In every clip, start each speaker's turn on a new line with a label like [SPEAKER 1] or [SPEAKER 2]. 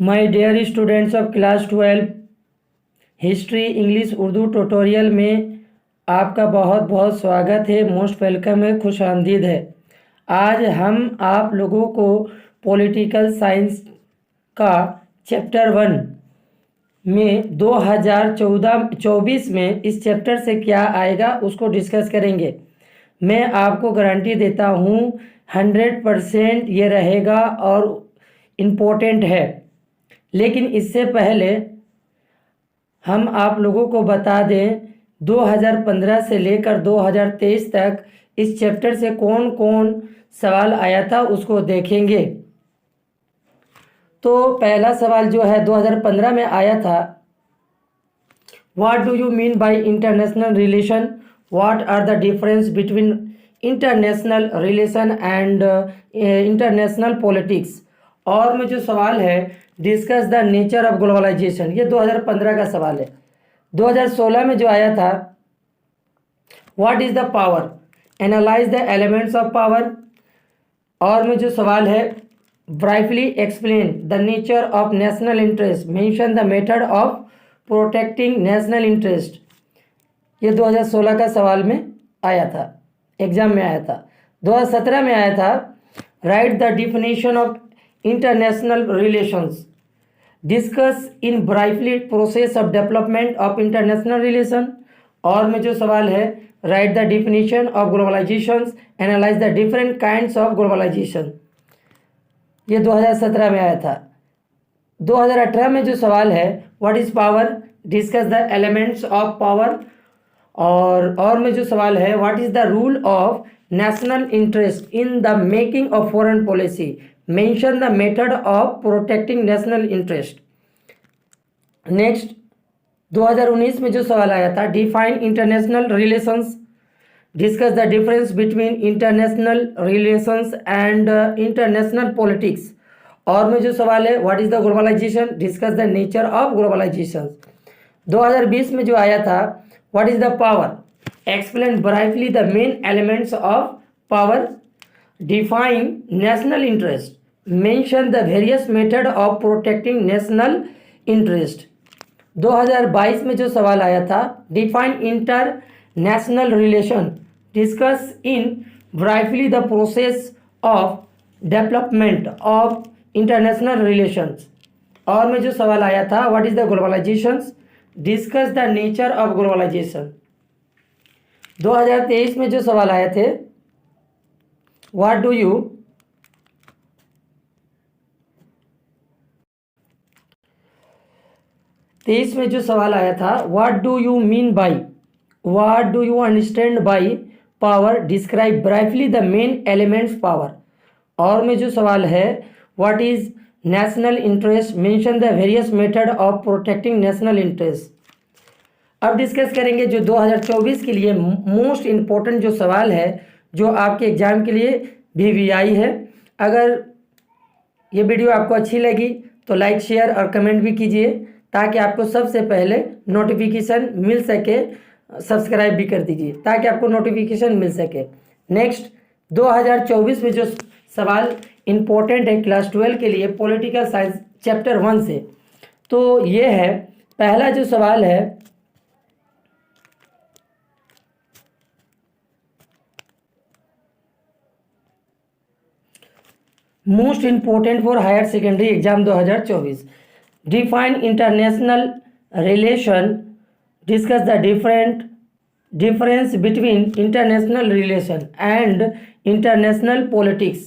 [SPEAKER 1] My dear students of class 12 history English Urdu tutorial में आपका बहुत बहुत स्वागत है। मोस्ट वेलकम है, खुश आमदीद है। आज हम आप लोगों को पॉलिटिकल साइंस का चैप्टर 1 में 2024 में इस चैप्टर से क्या आएगा उसको डिस्कस करेंगे। मैं आपको गारंटी देता हूँ 100% ये रहेगा और इम्पोर्टेंट है। लेकिन इससे पहले हम आप लोगों को बता दें 2015 से लेकर 2023 तक इस चैप्टर से कौन कौन सवाल आया था उसको देखेंगे। तो पहला सवाल जो है 2015 में आया था, what do you mean by international relation, what are the difference between international relation and international politics. और में जो सवाल है discuss the nature of globalisation, ये 2015 का सवाल है। 2016 में जो आया था what is the power, analyse the elements of power. और में जो सवाल है brightly explain the nature of national interest, mention the method of protecting national interest. ये 2016 का सवाल में आया था, एग्जाम में आया था। 2017 में आया था write the definition of international relations, discuss in brightly process of development of international relation. और में जो सवाल है write the definition of globalisation, analyse the different kinds of globalisation. ये 2017 में आया था। 2018 में जो सवाल है what is power, discuss the elements of power. और में जो सवाल है what is the rule of national interest in the making of foreign policy, mention the method of protecting national interest. Next 2019 में जो सवाल आया था define international relations, discuss the difference between international relations and international politics. और में जो सवाल है what is the globalisation, discuss the nature of globalisation. 2020 में जो आया था what is the power, explain brightly the main elements of power, define national interest, mention the various method of protecting national interest। 2022 में जो सवाल आया था define international relation, discuss in briefly the process of development of international relations। और में जो सवाल आया था what is the globalization, discuss the nature of globalization। 2023 में जो सवाल आए थे What do you तेईस में जो सवाल आया था What do you mean by, What do you understand by power, describe briefly the main elements power। और में जो सवाल है What is national interest, mention the various method of protecting national interest। अब डिस्कस करेंगे जो 2024 के लिए मोस्ट इम्पोर्टेंट जो सवाल है जो आपके एग्ज़ाम के लिए VVI है। अगर ये वीडियो आपको अच्छी लगी तो लाइक शेयर और कमेंट भी कीजिए ताकि आपको सबसे पहले नोटिफिकेशन मिल सके। सब्सक्राइब भी कर दीजिए ताकि आपको नोटिफिकेशन मिल सके। नेक्स्ट 2024 में जो सवाल इम्पोर्टेंट है क्लास 12 के लिए पॉलिटिकल साइंस चैप्टर 1 से, तो ये है पहला जो सवाल है most important for higher secondary exam 2024, define international relation, discuss the difference between international relation and international politics.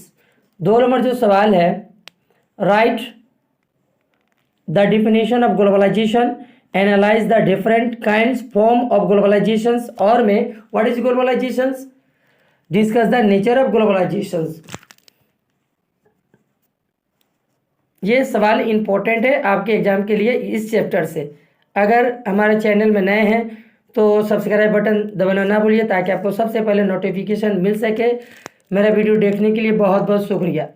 [SPEAKER 1] 2 number जो सवाल है write the definition of globalisation, analyse the different kinds form of globalisation. और में what is globalisation, discuss the nature of globalisation. ये सवाल important है आपके exam के लिए इस चैप्टर से। अगर हमारे चैनल में नए हैं तो सब्सक्राइब बटन दबाना ना भूलिए ताकि आपको सबसे पहले नोटिफिकेशन मिल सके। मेरा वीडियो देखने के लिए बहुत बहुत शुक्रिया।